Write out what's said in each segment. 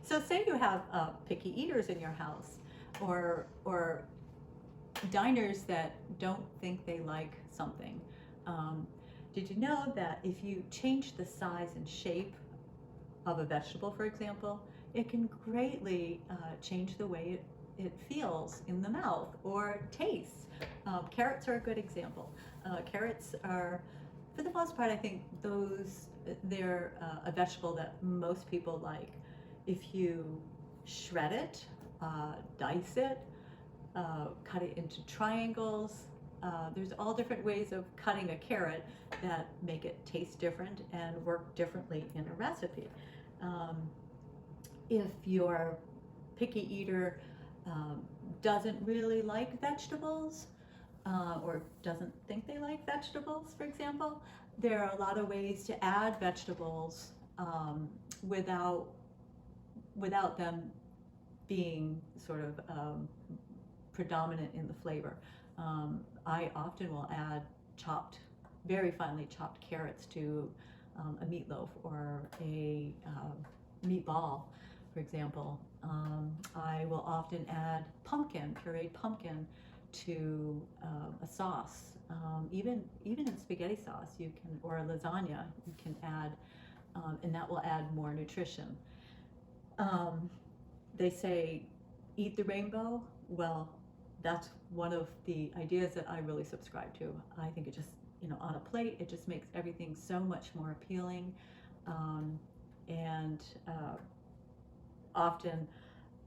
So say you have picky eaters in your house, or diners that don't think they like something. Did you know that if you change the size and shape of a vegetable, for example, it can greatly change the way it feels in the mouth or tastes? Carrots are a good example. Carrots are, for the most part, I think they're a vegetable that most people like. If you shred it, dice it, cut it into triangles, there's all different ways of cutting a carrot that make it taste different and work differently in a recipe. If your picky eater doesn't really like vegetables, or doesn't think they like vegetables, for example, there are a lot of ways to add vegetables without them being sort of predominant in the flavor. I often will add very finely chopped carrots to a meatloaf or a meatball, for example. I will often add pureed pumpkin to a sauce. Even in spaghetti sauce, you can, or a lasagna, you can add, and that will add more nutrition. They say, eat the rainbow. Well, that's one of the ideas that I really subscribe to. I think it just, on a plate, it just makes everything so much more appealing. And often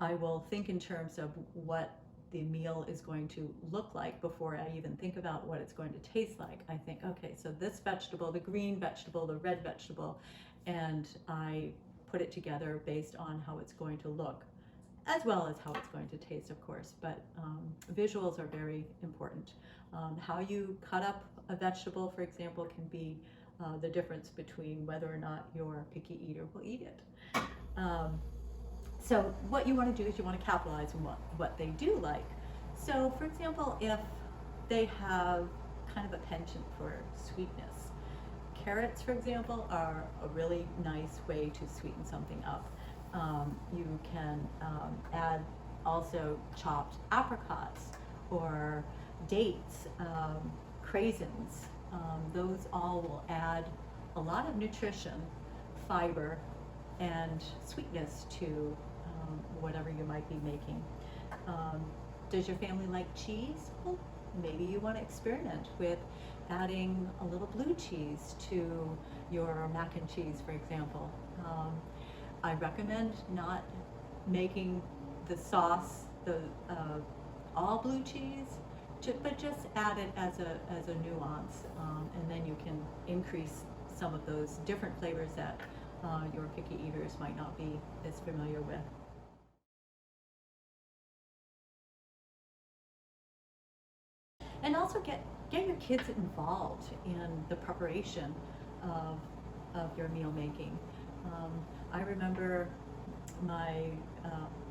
I will think in terms of what the meal is going to look like before I even think about what it's going to taste like. I think, okay, so this vegetable, the green vegetable, the red vegetable, and I put it together based on how it's going to look, as well as how it's going to taste, of course. But visuals are very important. How you cut up a vegetable, for example, can be the difference between whether or not your picky eater will eat it. So what you want to do is you want to capitalize on what they do like. So, for example, if they have kind of a penchant for sweetness, carrots, for example, are a really nice way to sweeten something up. You can add also chopped apricots or dates, craisins. Those all will add a lot of nutrition, fiber, and sweetness to whatever you might be making. Does your family like cheese? Well, maybe you want to experiment with adding a little blue cheese to your mac and cheese, for example. I recommend not making the sauce all blue cheese, but just add it as a nuance, and then you can increase some of those different flavors that your picky eaters might not be as familiar with. And also get your kids involved in the preparation of your meal making. I remember my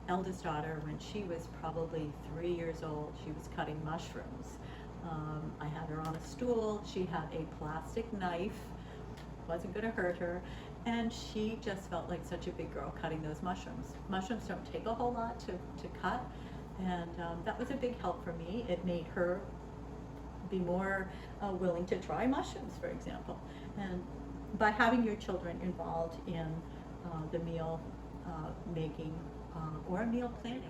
eldest daughter, when she was probably 3 years old, she was cutting mushrooms. I had her on a stool. She had a plastic knife, wasn't going to hurt her, and she just felt like such a big girl cutting those mushrooms. Mushrooms don't take a whole lot to cut, and that was a big help for me. It made her be more willing to try mushrooms, for example. And by having your children involved in the meal making or meal planning.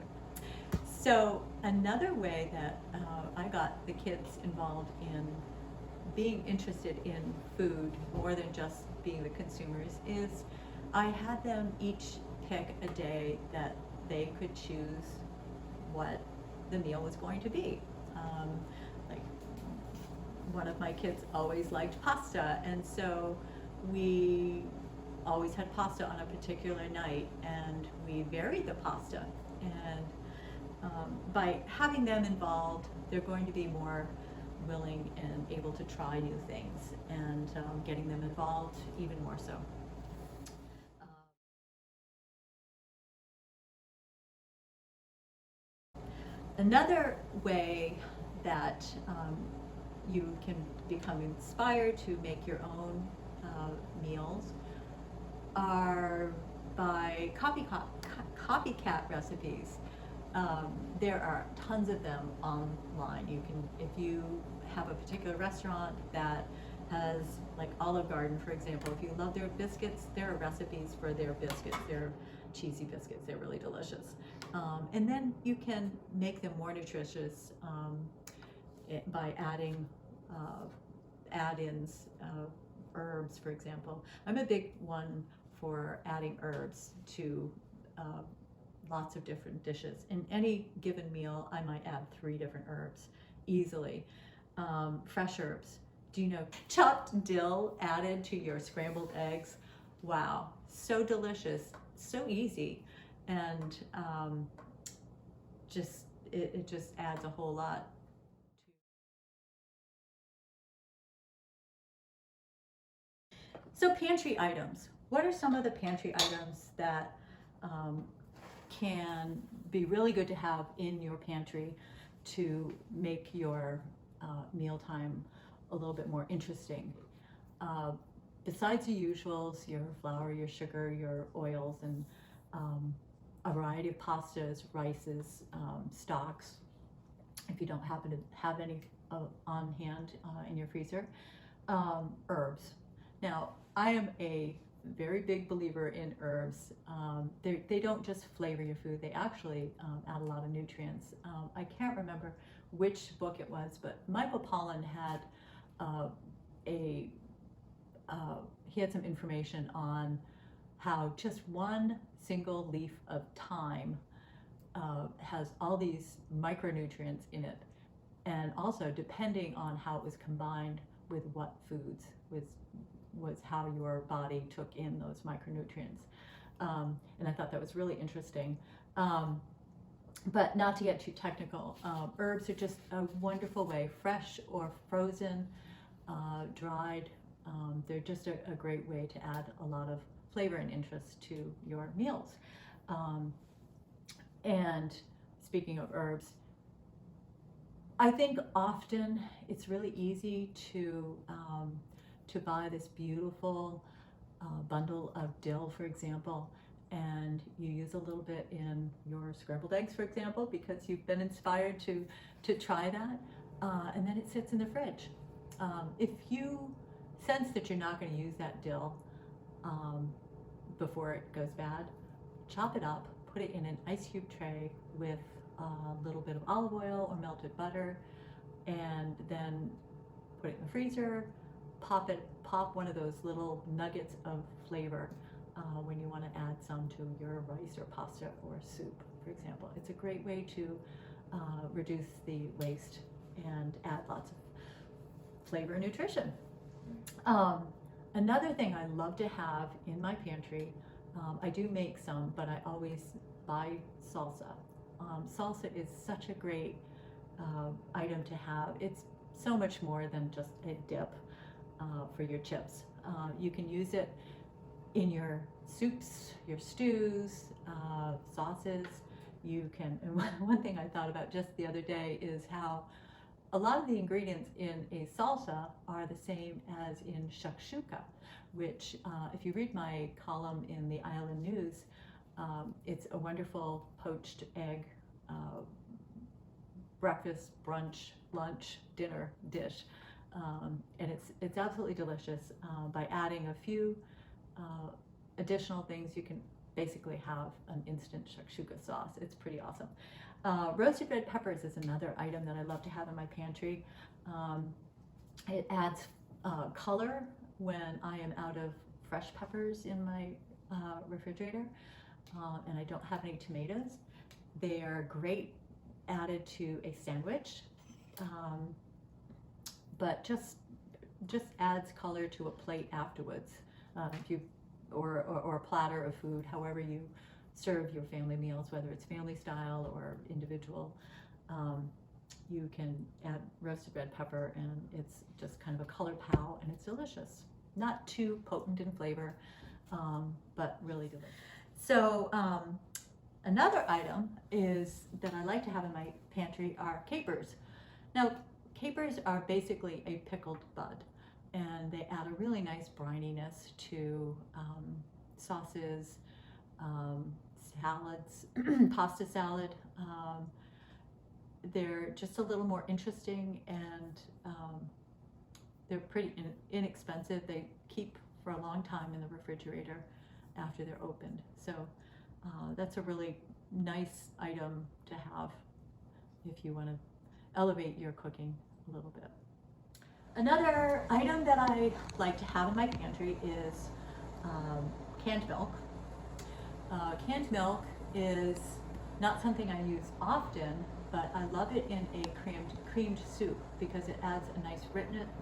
So another way that I got the kids involved in being interested in food more than just being the consumers is I had them each pick a day that they could choose what the meal was going to be. Like, one of my kids always liked pasta, and so we always had pasta on a particular night, and we varied the pasta. And by having them involved, they're going to be more willing and able to try new things, and getting them involved even more so. Another way that you can become inspired to make your own copycat recipes. There are tons of them online. You can, if you have a particular restaurant that has, like Olive Garden, for example, if you love their biscuits, there are recipes for their biscuits. They're cheesy biscuits. They're really delicious. And then you can make them more nutritious by adding add-ins, herbs, for example. I'm a big one for adding herbs to lots of different dishes. In any given meal, I might add 3 different herbs easily. Fresh herbs. Do you know chopped dill added to your scrambled eggs? Wow, so delicious, so easy, and it just adds a whole lot. So pantry items. What are some of the pantry items that can be really good to have in your pantry to make your mealtime a little bit more interesting? Besides the usuals, your flour, your sugar, your oils, and a variety of pastas, rices, stocks, if you don't happen to have any on hand in your freezer, herbs. Now, I am a very big believer in herbs. They don't just flavor your food, they actually add a lot of nutrients. I can't remember which book it was, but Michael Pollan had he had some information on how just one single leaf of thyme has all these micronutrients in it, and also depending on how it was combined with what foods was how your body took in those micronutrients. And I thought that was really interesting. But not to get too technical, herbs are just a wonderful way, fresh or frozen, dried. They're just a great way to add a lot of flavor and interest to your meals. And speaking of herbs, I think often it's really easy to buy this beautiful bundle of dill, for example, and you use a little bit in your scrambled eggs, for example, because you've been inspired to try that, and then it sits in the fridge. If you sense that you're not going to use that dill before it goes bad, chop it up, put it in an ice cube tray with a little bit of olive oil or melted butter, and then put it in the freezer. Pop one of those little nuggets of flavor when you want to add some to your rice or pasta or soup, for example. It's a great way to reduce the waste and add lots of flavor and nutrition. Another thing I love to have in my pantry, I do make some, but I always buy salsa. Salsa is such a great item to have. It's so much more than just a dip for your chips. You can use it in your soups, your stews, sauces. You can, and one thing I thought about just the other day is how a lot of the ingredients in a salsa are the same as in shakshuka, which if you read my column in the Island News, it's a wonderful poached egg breakfast, brunch, lunch, dinner dish. And it's absolutely delicious. By adding a few additional things, you can basically have an instant shakshuka sauce. It's pretty awesome. Roasted red peppers is another item that I love to have in my pantry. It adds color when I am out of fresh peppers in my refrigerator, and I don't have any tomatoes. They are great added to a sandwich. But just adds color to a plate afterwards. If you or a platter of food, however you serve your family meals, whether it's family style or individual, you can add roasted red pepper, and it's just kind of a color pal, and it's delicious. Not too potent in flavor, but really delicious. So another item is that I like to have in my pantry are capers. Now, capers are basically a pickled bud, and they add a really nice brininess to sauces, salads, pasta salad. They're just a little more interesting, and they're pretty inexpensive. They keep for a long time in the refrigerator after they're opened. So that's a really nice item to have if you want to elevate your cooking a little bit. Another item that I like to have in my pantry is canned milk. Canned milk is not something I use often, but I love it in a creamed soup because it adds a nice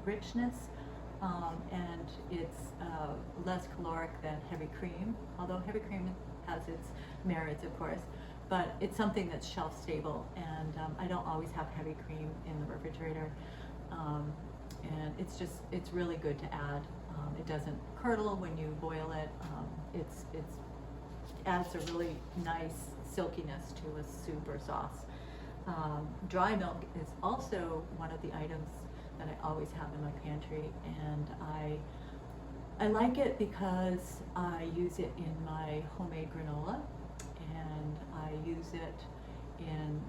richness, and it's less caloric than heavy cream, although heavy cream has its merits, of course, but it's something that's shelf stable, and I don't always have heavy cream in the refrigerator, and it's really good to add. It doesn't curdle when you boil it. It adds a really nice silkiness to a soup or sauce. Dry milk is also one of the items that I always have in my pantry, and I like it because I use it in my homemade granola, and I use it in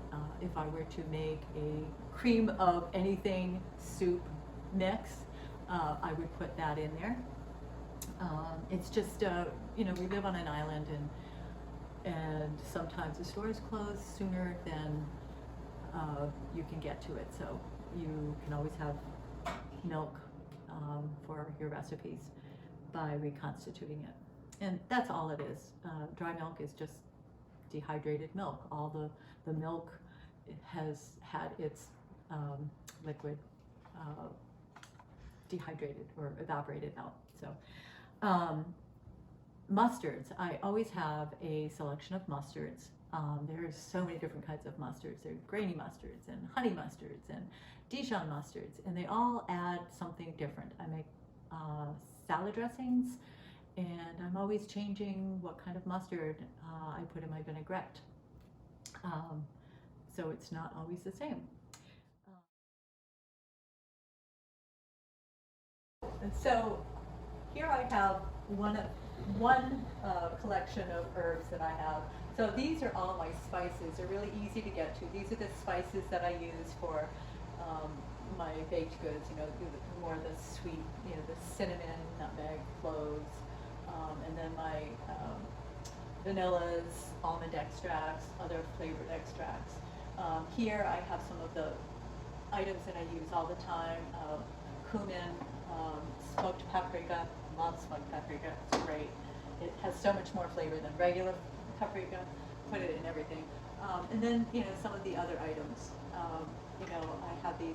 if I were to make a cream of anything soup mix, I would put that in there. It's just we live on an island, and sometimes the stores close sooner than you can get to it, so you can always have milk for your recipes by reconstituting it, and that's all it is. Dry milk is just dehydrated milk. All the milk has had its liquid dehydrated or evaporated out. So mustards, I always have a selection of mustards. There's so many different kinds of mustards. There's grainy mustards and honey mustards and Dijon mustards, and they all add something different. I make salad dressings, and I'm always changing what kind of mustard I put in my vinaigrette. So it's not always the same. And so here I have one collection of herbs that I have. So these are all my spices. They're really easy to get to. These are the spices that I use for my baked goods. More of the sweet, the cinnamon, nutmeg, cloves, and then my vanillas, almond extracts, other flavored extracts. Here I have some of the items that I use all the time. Cumin, smoked paprika. Love smoked paprika. It's great. It has so much more flavor than regular paprika. Put it in everything. And then some of the other items. I have the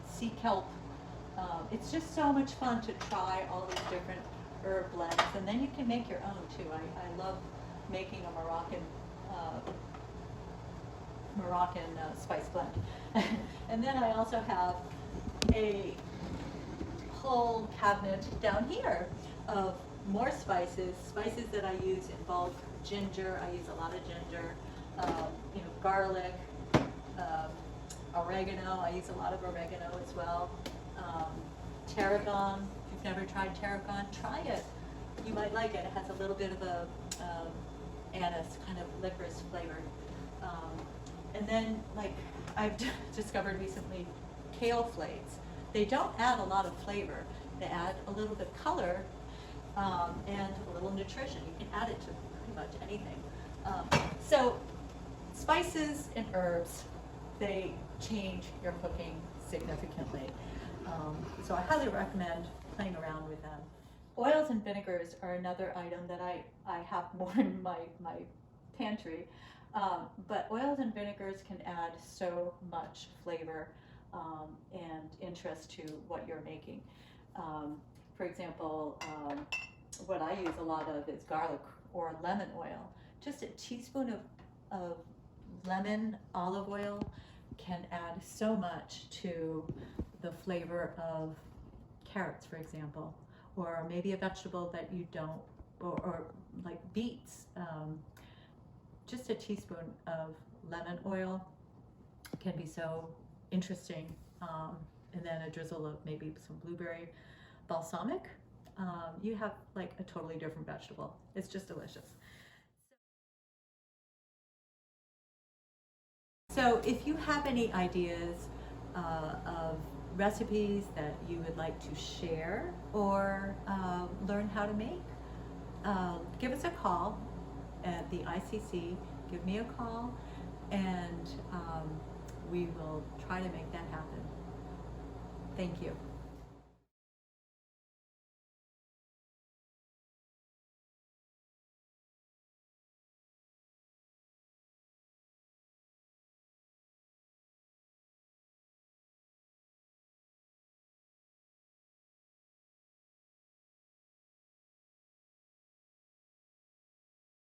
sea kelp. It's just so much fun to try all these different herb blends, and then you can make your own too. I love making a Moroccan spice blend. And then I also have a whole cabinet down here of more spices that I use in bulk. Ginger, I use a lot of ginger. Garlic, oregano, I use a lot of oregano as well. Tarragon, if you've never tried tarragon, try it. You might like it. It has a little bit of a anise, kind of licorice flavor. And then, like I've discovered recently, kale flakes. They don't add a lot of flavor. They add a little bit of color and a little nutrition. You can add it to pretty much anything. So spices and herbs, they change your cooking significantly. So I highly recommend playing around with them. Oils and vinegars are another item that I have more in my pantry. But oils and vinegars can add so much flavor and interest to what you're making. For example, what I use a lot of is garlic or lemon oil. Just a teaspoon of lemon olive oil can add so much to the flavor of carrots, for example, or maybe a vegetable that you don't, or like beets. Just a teaspoon of lemon oil can be so interesting, and then a drizzle of maybe some blueberry balsamic. You have like a totally different vegetable. It's just delicious. So if you have any ideas of recipes that you would like to share or learn how to make, give us a call at the ICC. Give me a call, and we will try to make that happen. Thank you.